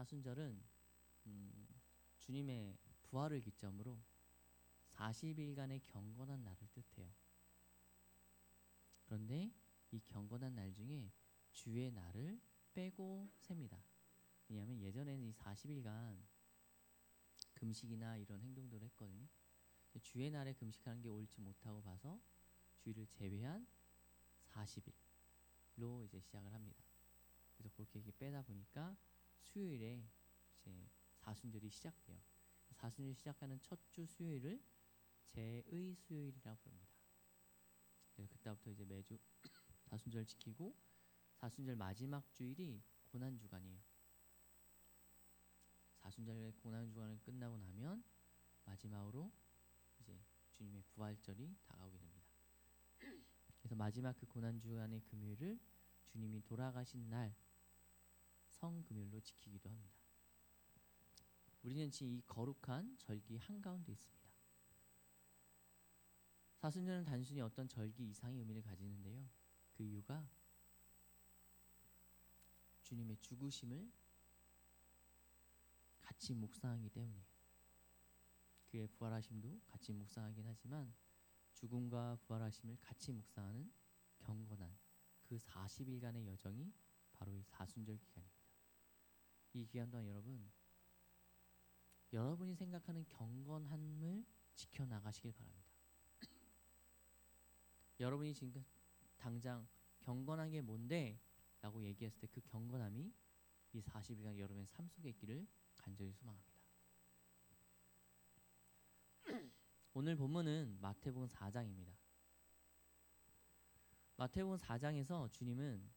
사순절은 주님의 부활을 기점으로 40일간의 경건한 날을 뜻해요. 그런데 이 경건한 날 중에 주의 날을 빼고 셉니다. 왜냐하면 예전에는 이 40일간 금식이나 이런 행동들을 했거든요. 주의 날에 금식하는 게 옳지 못하고 봐서 주일을 제외한 40일로 이제 시작을 합니다. 그래서 그렇게 빼다 보니까 수요일에 이제 사순절이 시작돼요. 사순절 시작하는 첫 주 수요일을 제의 수요일이라고 부릅니다. 그래서 그때부터 이제 매주 사순절 지키고 사순절 마지막 주일이 고난 주간이에요. 사순절의 고난 주간을 끝나고 나면 마지막으로 이제 주님의 부활절이 다가오게 됩니다. 그래서 마지막 그 고난 주간의 금요일을 주님이 돌아가신 날 성금요일로 지키기도 합니다. 우리는 지금 이 거룩한 절기 한가운데 있습니다. 사순절은 단순히 어떤 절기 이상의 의미를 가지는데요. 그 이유가 주님의 죽으심을 같이 묵상하기 때문이에요. 그의 부활하심도 같이 묵상하긴 하지만 죽음과 부활하심을 같이 묵상하는 경건한 그 40일간의 여정이 바로 이 사순절 기간입니다. 이 기간 동안 여러분이 생각하는 경건함을 지켜나가시길 바랍니다. 여러분이 지금 당장 경건한 게 뭔데? 라고 얘기했을 때 그 경건함이 이 40일간 여러분의 삶 속에 있기를 간절히 소망합니다. 오늘 본문은 마태복음 4장입니다. 마태복음 4장에서 주님은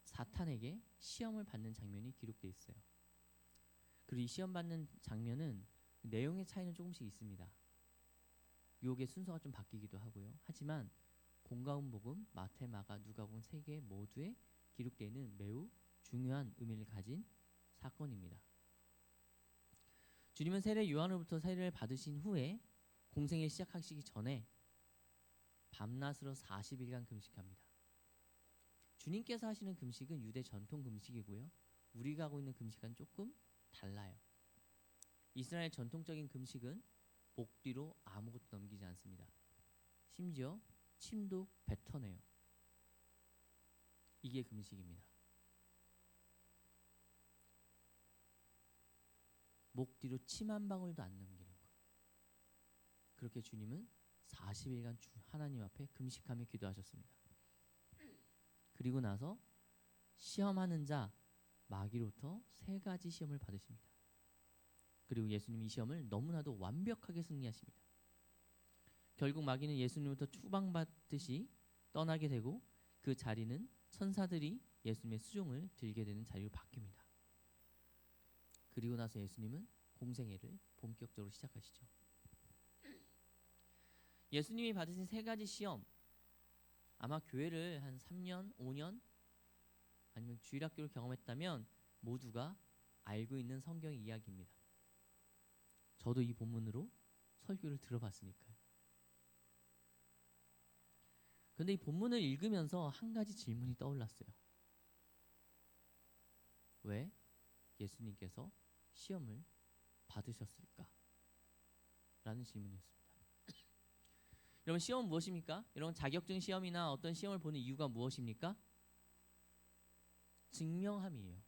사탄에게 시험을 받는 장면이 기록되어 있어요. 그리고 이 시험 받는 장면은 내용의 차이는 조금씩 있습니다. 유혹의 순서가 좀 바뀌기도 하고요. 하지만 공과음복음, 마태, 마가, 누가복음 3개 모두에 기록되어 있는 매우 중요한 의미를 가진 사건입니다. 주님은 세례 요한으로부터 세례를 받으신 후에 공생을 시작하시기 전에 밤낮으로 40일간 금식합니다. 주님께서 하시는 금식은 유대 전통 금식이고요. 우리가 하고 있는 금식은 조금 달라요. 이스라엘 전통적인 금식은 목 뒤로 아무것도 넘기지 않습니다. 심지어 침도 뱉어내요. 이게 금식입니다. 목 뒤로 침 한 방울도 안 넘기는 것. 그렇게 주님은 40일간 하나님 앞에 금식하며 기도하셨습니다. 그리고 나서 시험하는 자 마귀로부터 3가지 시험을 받으십니다. 그리고 예수님이 이 시험을 너무나도 완벽하게 승리하십니다. 결국 마귀는 예수님부터 추방받듯이 떠나게 되고 그 자리는 천사들이 예수님의 수종을 들게 되는 자리로 바뀝니다. 그리고 나서 예수님은 공생애를 본격적으로 시작하시죠. 예수님이 받으신 3가지 시험, 아마 교회를 한 3년, 5년 아니면 주일학교를 경험했다면 모두가 알고 있는 성경 이야기입니다. 저도 이 본문으로 설교를 들어봤으니까요. 그런데 이 본문을 읽으면서 한 가지 질문이 떠올랐어요. 왜 예수님께서 시험을 받으셨을까? 라는 질문이었습니다. 여러분, 시험은 무엇입니까? 여러분, 자격증 시험이나 어떤 시험을 보는 이유가 무엇입니까? 증명함이에요.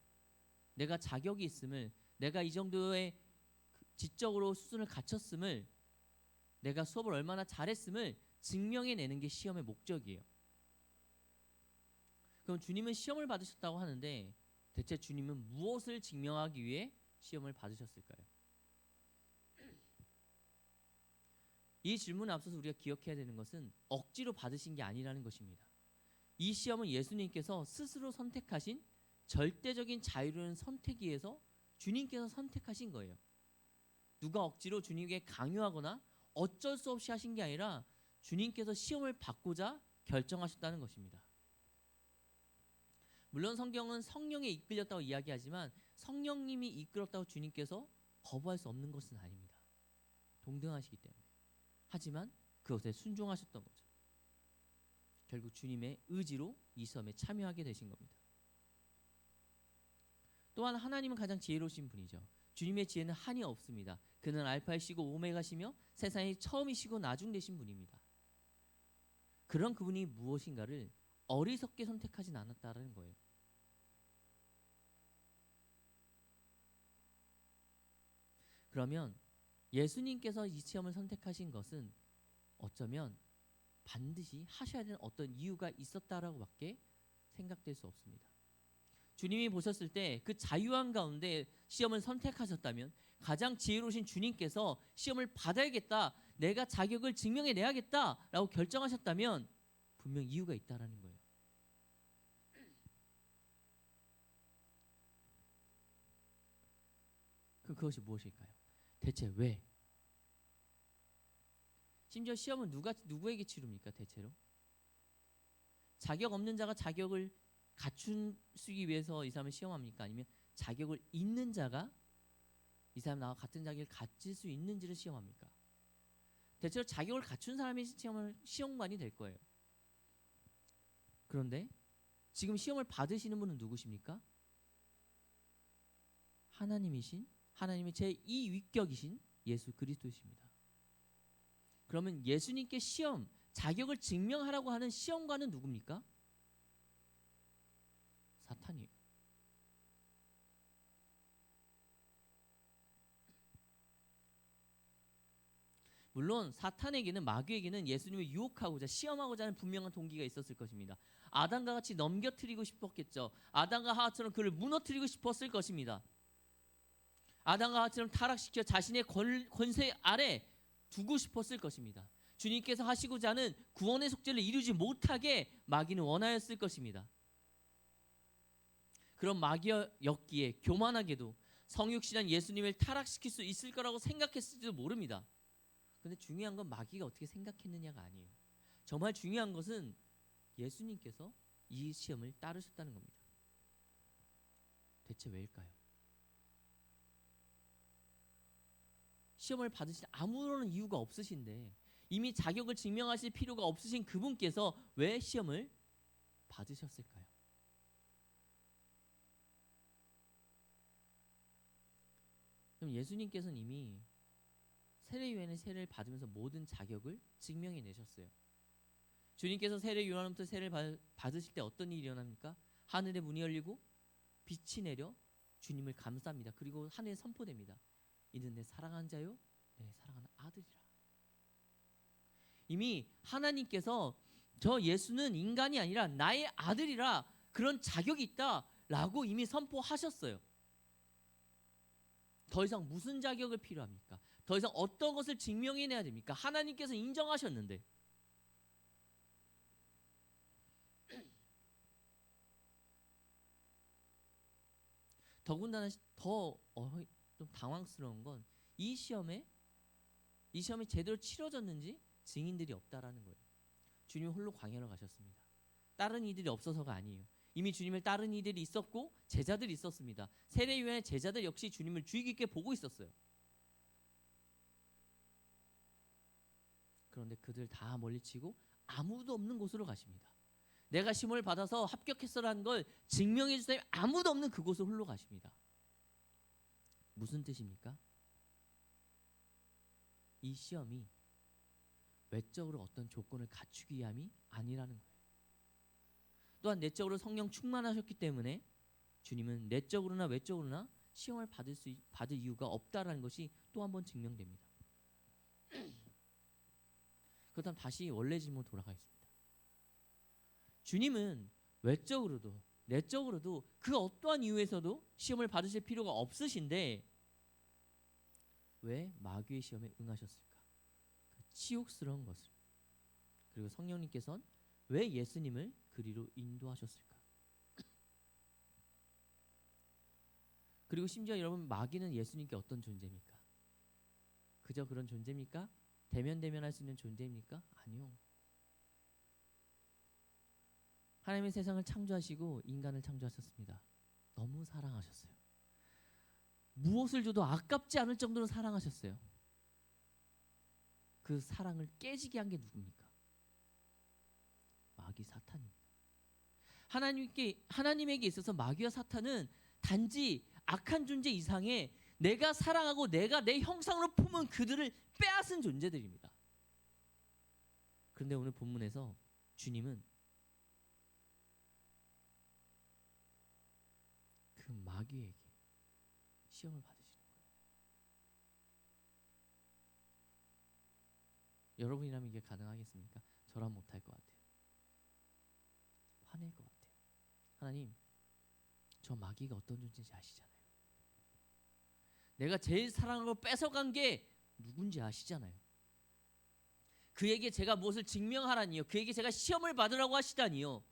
내가 자격이 있음을, 내가 이 정도의 지적으로 수준을 갖췄음을, 내가 수업을 얼마나 잘했음을 증명해내는 게 시험의 목적이에요. 그럼 주님은 시험을 받으셨다고 하는데 대체 주님은 무엇을 증명하기 위해 시험을 받으셨을까요? 이 질문에 앞서서 우리가 기억해야 되는 것은 억지로 받으신 게 아니라는 것입니다. 이 시험은 예수님께서 스스로 선택하신 절대적인 자유로운 선택에 의해서 주님께서 선택하신 거예요. 누가 억지로 주님에게 강요하거나 어쩔 수 없이 하신 게 아니라 주님께서 시험을 받고자 결정하셨다는 것입니다. 물론 성경은 성령에 이끌렸다고 이야기하지만 성령님이 이끌었다고 주님께서 거부할 수 없는 것은 아닙니다. 동등하시기 때문에. 하지만 그것에 순종하셨던 거죠. 결국 주님의 의지로 이 시험에 참여하게 되신 겁니다. 또한 하나님은 가장 지혜로우신 분이죠. 주님의 지혜는 한이 없습니다. 그는 알파이시고 오메가시며 세상의 처음이시고 나중 되신 분입니다. 그런 그분이 무엇인가를 어리석게 선택하진 않았다는 거예요. 그러면 예수님께서 이 시험을 선택하신 것은 어쩌면 반드시 하셔야 되는 어떤 이유가 있었다라고밖에 생각될 수 없습니다. 주님이 보셨을 때 그 자유한 가운데 시험을 선택하셨다면, 가장 지혜로우신 주님께서 시험을 받아야겠다, 내가 자격을 증명해내야겠다라고 결정하셨다면 분명 이유가 있다라는 거예요. 그것이 무엇일까요? 대체 왜? 심지어 시험은 누구에게 치릅니까? 대체로 자격 없는 자가 자격을 갖추기 위해서 이 사람을 시험합니까? 아니면 자격을 있는 자가 이 사람 나와 같은 자격을 가질 수 있는지를 시험합니까? 대체로 자격을 갖춘 사람이 시험관이 될 거예요. 그런데 지금 시험을 받으시는 분은 누구십니까? 하나님의 제2위격이신 예수 그리스도이십니다. 그러면 예수님께 자격을 증명하라고 하는 시험관은 누굽니까? 사탄이에요. 물론 사탄에게는, 마귀에게는 예수님을 유혹하고자 시험하고자 하는 분명한 동기가 있었을 것입니다. 아담과 같이 넘겨뜨리고 싶었겠죠. 아담과 하와처럼 그를 무너뜨리고 싶었을 것입니다. 아담과 하와처럼 타락시켜 자신의 권세 아래 두고 싶었을 것입니다. 주님께서 하시고자 하는 구원의 속죄를 이루지 못하게 마귀는 원하였을 것입니다. 그런 마귀였기에 교만하게도 성육신한 예수님을 타락시킬 수 있을 거라고 생각했을지도 모릅니다. 그런데 중요한 건 마귀가 어떻게 생각했느냐가 아니에요. 정말 중요한 것은 예수님께서 이 시험을 따르셨다는 겁니다. 대체 왜일까요? 시험을 받으실 아무런 이유가 없으신데, 이미 자격을 증명하실 필요가 없으신 그분께서 왜 시험을 받으셨을까요? 그럼 예수님께서는 이미 세례 요한의 세례를 받으면서 모든 자격을 증명해 내셨어요. 주님께서 세례 요한부터 세례를 받으실 때 어떤 일이 일어납니까? 하늘의 문이 열리고 빛이 내려 주님을 감쌉니다. 그리고 하늘에 선포됩니다. 이는 내 사랑하는 자요, 내 사랑하는 아들이라. 이미 하나님께서 저 예수는 인간이 아니라 나의 아들이라, 그런 자격이 있다라고 이미 선포하셨어요. 더 이상 무슨 자격을 필요합니까? 더 이상 어떤 것을 증명해내야 됩니까? 하나님께서 인정하셨는데. 더군다나 좀 당황스러운 건 이 시험이 제대로 치러졌는지 증인들이 없다라는 거예요. 주님이 홀로 광야로 가셨습니다. 다른 이들이 없어서가 아니에요. 이미 주님을 따른 이들이 있었고 제자들이 있었습니다. 세례 요한의 제자들 역시 주님을 주의 깊게 보고 있었어요. 그런데 그들 다 멀리치고 아무도 없는 곳으로 가십니다. 내가 시험을 받아서 합격했어라는 걸 증명해 줄 사람이 아무도 없는 그곳으로 홀로 가십니다. 무슨 뜻입니까? 이 시험이 외적으로 어떤 조건을 갖추기 위함이 아니라는 거예요. 또한 내적으로 성령 충만하셨기 때문에 주님은 내적으로나 외적으로나 시험을 받을 이유가 없다라는 것이 또 한 번 증명됩니다. 그렇다면 다시 원래 질문으로 돌아가겠습니다. 주님은 외적으로도 내적으로도 그 어떠한 이유에서도 시험을 받으실 필요가 없으신데 왜 마귀의 시험에 응하셨을까? 그 치욕스러운 것을. 그리고 성령님께서는 왜 예수님을 그리로 인도하셨을까? 그리고 심지어 여러분, 마귀는 예수님께 어떤 존재입니까? 그저 그런 존재입니까? 대면할 수 있는 존재입니까? 아니요. 하나님의 세상을 창조하시고 인간을 창조하셨습니다. 너무 사랑하셨어요. 무엇을 줘도 아깝지 않을 정도로 사랑하셨어요. 그 사랑을 깨지게 한 게 누굽니까? 마귀 사탄입니다. 하나님에게 있어서 마귀와 사탄은 단지 악한 존재 이상의 내가 사랑하고 내가 내 형상으로 품은 그들을 빼앗은 존재들입니다. 그런데 오늘 본문에서 주님은 그 마귀에게 시험을 받으시는 거예요. 여러분이라면 이게 가능하겠습니까? 저란 못할 것 같아요. 화낼 것 같아요. 하나님, 저 마귀가 어떤 존재인지 아시잖아요. 내가 제일 사랑하는 걸 뺏어간 게 누군지 아시잖아요. 그에게 제가 무엇을 증명하라니요, 그에게 제가 시험을 받으라고 하시다니요.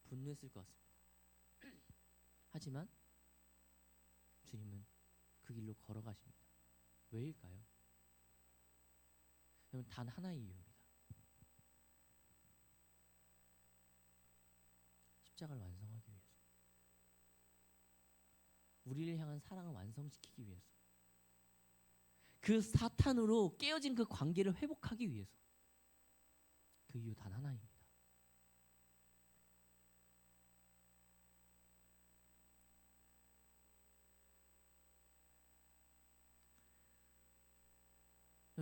분노했을 것 같습니다. 하지만 주님은 그 길로 걸어가십니다. 왜일까요? 여러분, 단 하나의 이유입니다. 십자가를 완성하기 위해서, 우리를 향한 사랑을 완성시키기 위해서, 그 사탄으로 깨어진 그 관계를 회복하기 위해서. 그 이유 단 하나입니다.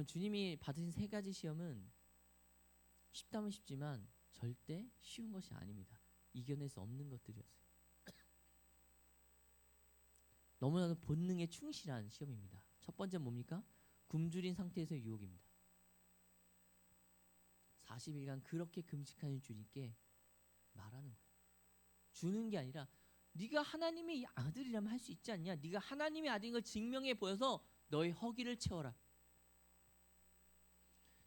주님이 받으신 세 가지 시험은 쉽다면 쉽지만 절대 쉬운 것이 아닙니다. 이겨낼 수 없는 것들이었어요. 너무나도 본능에 충실한 시험입니다. 첫 번째 뭡니까? 굶주린 상태에서의 유혹입니다. 40일간 그렇게 금식하는 주님께 말하는 거예요. 주는 게 아니라 네가 하나님의 아들이라면 할 수 있지 않냐? 네가 하나님의 아들인 걸 증명해 보여서 너의 허기를 채워라.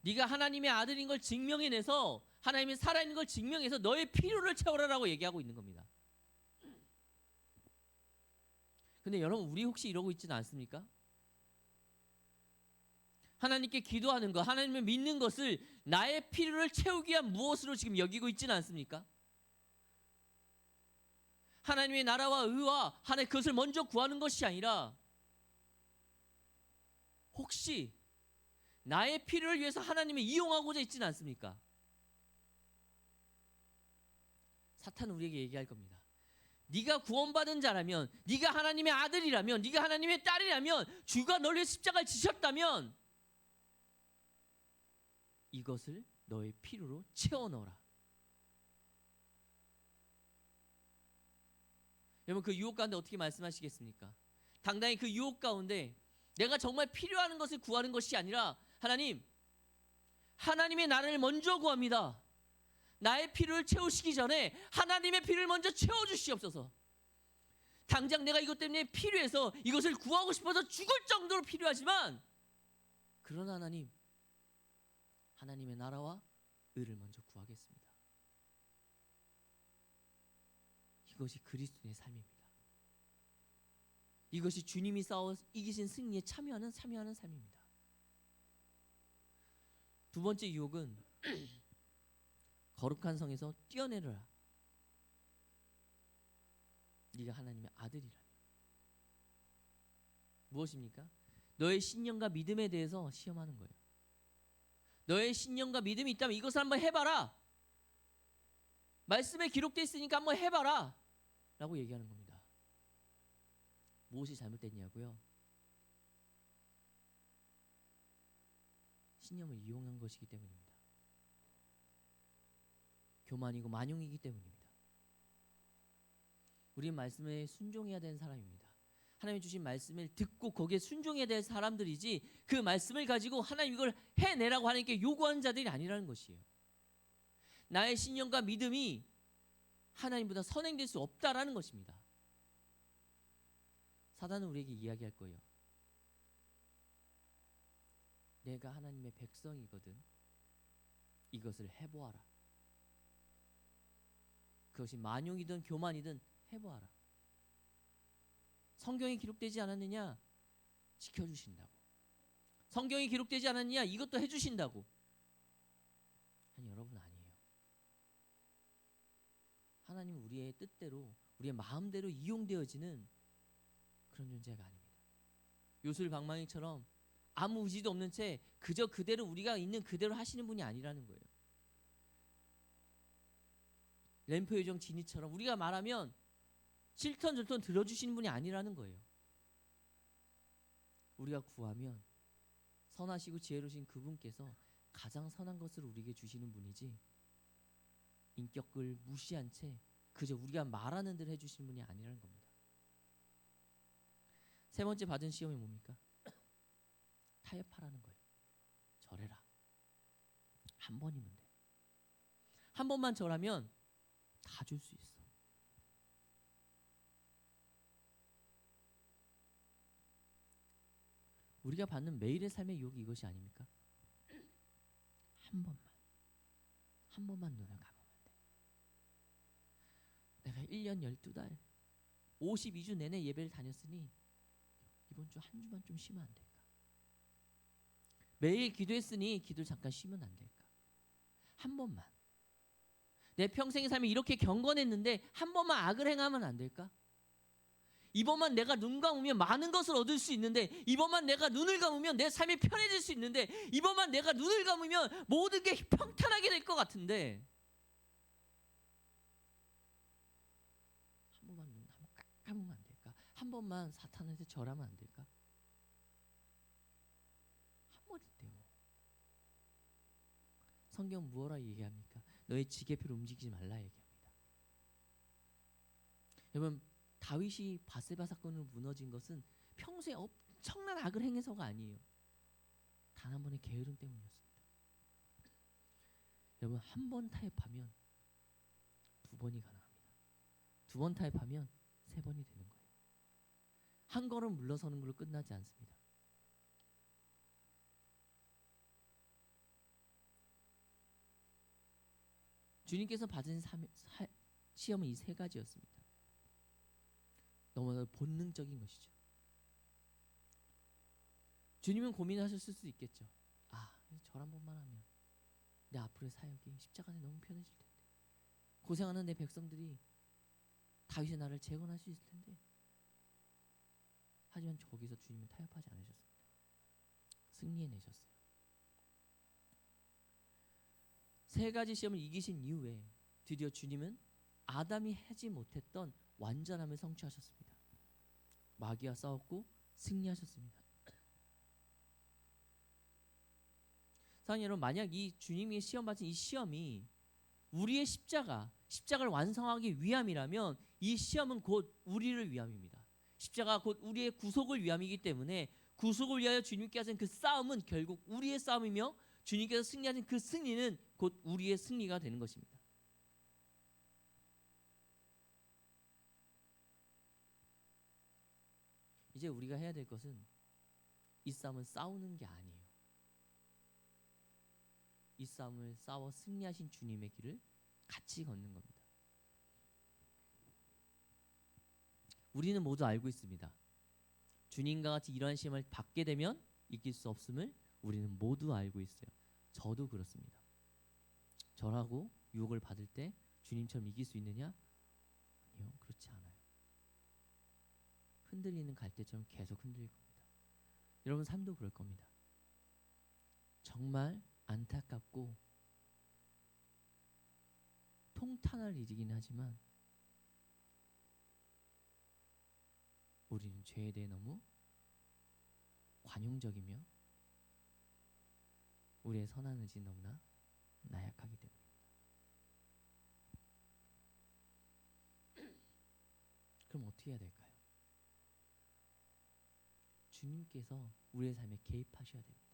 네가 하나님의 아들인 걸 증명해내서, 하나님이 살아있는 걸 증명해서 너의 필요를 채워라라고 얘기하고 있는 겁니다. 근데 여러분, 우리 혹시 이러고 있지는 않습니까? 하나님께 기도하는 것, 하나님을 믿는 것을 나의 필요를 채우기 위한 무엇으로 지금 여기고 있지는 않습니까? 하나님의 나라와 의와 하나님 그것을 먼저 구하는 것이 아니라 혹시 나의 필요를 위해서 하나님을 이용하고자 있지는 않습니까? 사탄은 우리에게 얘기할 겁니다. 네가 구원받은 자라면, 네가 하나님의 아들이라면, 네가 하나님의 딸이라면, 주가 너를 위해 십자가를 지셨다면 이것을 너의 필요로 채워 넣어라. 여러분, 그 유혹 가운데 어떻게 말씀하시겠습니까? 당당히 그 유혹 가운데 내가 정말 필요한 것을 구하는 것이 아니라, 하나님, 하나님의 나라를 먼저 구합니다. 나의 필요를 채우시기 전에 하나님의 필요를 먼저 채워주시옵소서. 당장 내가 이것 때문에 필요해서 이것을 구하고 싶어서 죽을 정도로 필요하지만, 그러나 하나님, 하나님의 나라와 의를 먼저 구하겠습니다. 이것이 그리스도인의 삶입니다. 이것이 주님이 싸워 이기신 승리에 참여하는 삶입니다. 두 번째 유혹은 거룩한 성에서 뛰어내려라. 네가 하나님의 아들이라면. 무엇입니까? 너의 신념과 믿음에 대해서 시험하는 거예요. 너의 신념과 믿음이 있다면 이것을 한번 해봐라. 말씀에 기록되어 있으니까 한번 해봐라 라고 얘기하는 겁니다. 무엇이 잘못됐냐고요? 신념을 이용한 것이기 때문입니다. 교만이고 만용이기 때문입니다. 우리는 말씀에 순종해야 되는 사람입니다. 하나님이 주신 말씀을 듣고 거기에 순종해야 될 사람들이지, 그 말씀을 가지고 하나님 이걸 해내라고 하나님께 요구하는 자들이 아니라는 것이에요. 나의 신념과 믿음이 하나님보다 선행될 수 없다라는 것입니다. 사단은 우리에게 이야기할 거예요. 내가 하나님의 백성이거든. 이것을 해보아라. 그것이 만용이든 교만이든 해보아라. 성경에 기록되지 않았느냐? 지켜주신다고. 성경에 기록되지 않았느냐? 이것도 해주신다고. 아니, 여러분, 아니에요. 하나님은 우리의 뜻대로, 우리의 마음대로 이용되어지는 그런 존재가 아닙니다. 요술방망이처럼 아무 의지도 없는 채 그저 그대로 우리가 있는 그대로 하시는 분이 아니라는 거예요. 램프 요정 지니처럼 우리가 말하면 질턴질턴 들어주시는 분이 아니라는 거예요. 우리가 구하면 선하시고 지혜로우신 그분께서 가장 선한 것을 우리에게 주시는 분이지 인격을 무시한 채 그저 우리가 말하는 대로 해주시는 분이 아니라는 겁니다. 세 번째 받은 시험이 뭡니까? 타협하라는 거예요. 절해라. 한 번이면 돼. 한 번만 절하면 다 줄 수 있어. 우리가 받는 매일의 삶의 유혹이 이것이 아닙니까? 한 번만 눈을 감으면 돼. 내가 1년 12달 52주 내내 예배를 다녔으니 이번 주 한 주만 좀 쉬면 안 될까? 매일 기도했으니 기도를 잠깐 쉬면 안 될까? 한 번만. 내 평생의 삶이 이렇게 경건했는데 한 번만 악을 행하면 안 될까? 이번만 내가 눈 감으면 많은 것을 얻을 수 있는데, 이번만 내가 눈을 감으면 내 삶이 편해질 수 있는데, 이번만 내가 눈을 감으면 모든 게 평탄하게 될 것 같은데, 한 번만 눈 한번 감으면 안 될까? 한 번만 사탄한테 절하면 안 될까? 한 번인데 뭐. 성경 무엇라 얘기합니까? 너의 지게표를 움직이지 말라 얘기합니다. 여러분, 다윗이 바세바 사건으로 무너진 것은 평소에 엄청난 악을 행해서가 아니에요. 단 한 번의 게으름 때문이었습니다. 여러분, 한 번 타협하면 두 번이 가능합니다. 두 번 타협하면 세 번이 되는 거예요. 한 걸음 물러서는 걸로 끝나지 않습니다. 주님께서 받은 시험은 이 세 가지였습니다. 너무나 본능적인 것이죠. 주님은 고민하셨을 수 있겠죠. 절 한 번만 하면 내 앞으로의 사역이 십자가에 너무 편해질 텐데, 고생하는 내 백성들이 다윗의 나를 재건할 수 있을 텐데. 하지만 거기서 주님은 타협하지 않으셨습니다. 승리해내셨어요. 세 가지 시험을 이기신 이후에 드디어 주님은 아담이 하지 못했던 완전함을 성취하셨습니다. 마귀와 싸웠고 승리하셨습니다. 사랑하는 여러분, 만약 이 주님이 시험 받은 이 시험이 우리의 십자가를 완성하기 위함이라면 이 시험은 곧 우리를 위함입니다. 십자가 곧 우리의 구속을 위함이기 때문에 구속을 위하여 주님께 하신 그 싸움은 결국 우리의 싸움이며, 주님께서 승리하신 그 승리는 곧 우리의 승리가 되는 것입니다. 이제 우리가 해야 될 것은 이 싸움은 싸우는 게 아니에요. 이 싸움을 싸워 승리하신 주님의 길을 같이 걷는 겁니다. 우리는 모두 알고 있습니다. 주님과 같이 이러한 시험을 받게 되면 이길 수 없음을 우리는 모두 알고 있어요. 저도 그렇습니다. 절하고 유혹을 받을 때 주님처럼 이길 수 있느냐? 아니요, 그렇지 않아요. 흔들리는 갈대처럼 계속 흔들릴 겁니다. 여러분 삶도 그럴 겁니다. 정말 안타깝고 통탄할 일이긴 하지만 우리는 죄에 대해 너무 관용적이며 우리의 선한 의지는 너무나 나약하기 때문입니다. 그럼 어떻게 해야 될까요? 주님께서 우리의 삶에 개입하셔야 됩니다.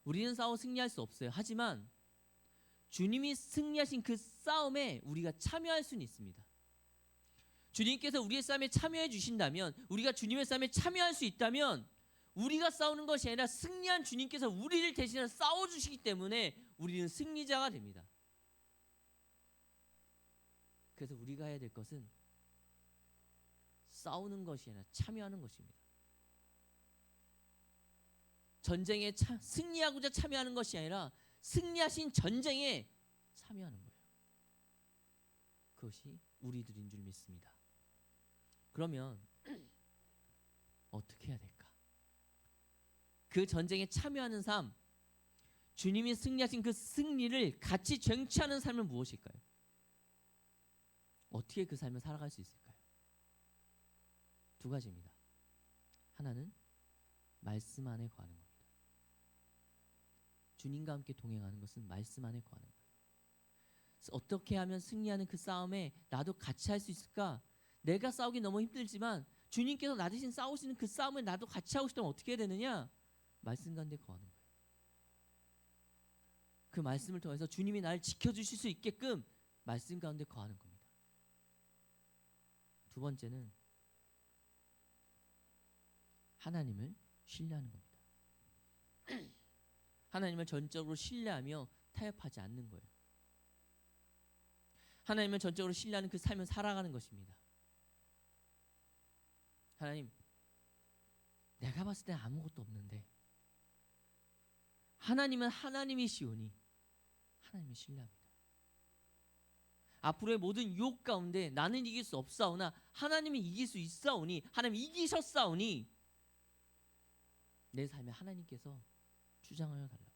우리는 싸워 승리할 수 없어요. 하지만 주님이 승리하신 그 싸움에 우리가 참여할 수는 있습니다. 주님께서 우리의 싸움에 참여해 주신다면, 우리가 주님의 싸움에 참여할 수 있다면, 우리가 싸우는 것이 아니라 승리한 주님께서 우리를 대신해 싸워주시기 때문에 우리는 승리자가 됩니다. 그래서 우리가 해야 될 것은 싸우는 것이 아니라 참여하는 것입니다. 전쟁에 승리하고자 참여하는 것이 아니라 승리하신 전쟁에 참여하는 거예요. 그것이 우리들인 줄 믿습니다. 그러면 어떻게 해야 될까? 그 전쟁에 참여하는 삶, 주님이 승리하신 그 승리를 같이 쟁취하는 삶은 무엇일까요? 어떻게 그 삶을 살아갈 수 있을까요? 두 가지입니다. 하나는 말씀 안에 거하는 겁니다. 주님과 함께 동행하는 것은 말씀 안에 거하는 거예요. 어떻게 하면 승리하는 그 싸움에 나도 같이 할 수 있을까? 내가 싸우기 너무 힘들지만 주님께서 나 대신 싸우시는 그 싸움을 나도 같이 하고 싶다면 어떻게 해야 되느냐? 말씀 가운데 거하는 거예요. 그 말씀을 통해서 주님이 나를 지켜주실 수 있게끔 말씀 가운데 거하는 겁니다. 두 번째는 하나님을 신뢰하는 겁니다. 하나님을 전적으로 신뢰하며 타협하지 않는 거예요. 하나님을 전적으로 신뢰하는 그 삶을 살아가는 것입니다. 하나님, 내가 봤을 때 아무것도 없는데 하나님은 하나님이시오니 하나님을 신뢰합니다. 앞으로의 모든 유혹 가운데 나는 이길 수 없사오나 하나님이 이길 수 있사오니 하나님 이기셨사오니 내 삶에 하나님께서 주장하여 달라고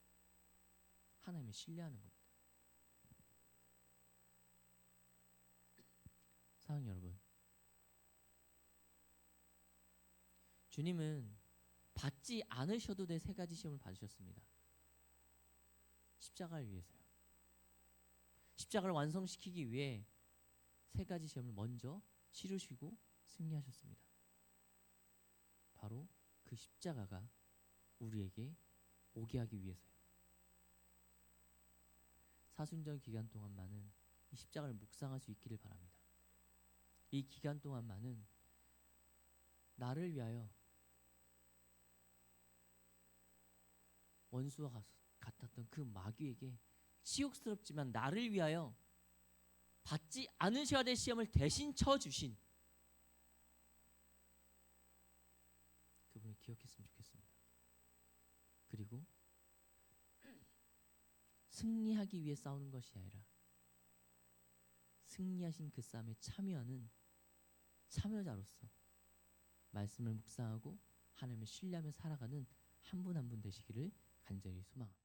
하나님을 신뢰하는 겁니다. 사랑하는 여러분, 주님은 받지 않으셔도 될 세 가지 시험을 받으셨습니다. 십자가를 위해서요. 십자가를 완성시키기 위해 세 가지 시험을 먼저 치르시고 승리하셨습니다. 바로 그 십자가가 우리에게 오게 하기 위해서요. 사순절 기간 동안만은 이 십자가를 묵상할 수 있기를 바랍니다. 이 기간 동안만은 나를 위하여 원수와 같았던 그 마귀에게 치욕스럽지만 나를 위하여 받지 않으셔야 될 시험을 대신 쳐주신 그분을 기억했으면 좋겠습니다. 그리고 승리하기 위해 싸우는 것이 아니라 승리하신 그 싸움에 참여하는 참여자로서 말씀을 묵상하고 하나님을 신뢰하며 살아가는 한 분 한 분 되시기를 간절히 소망합니다.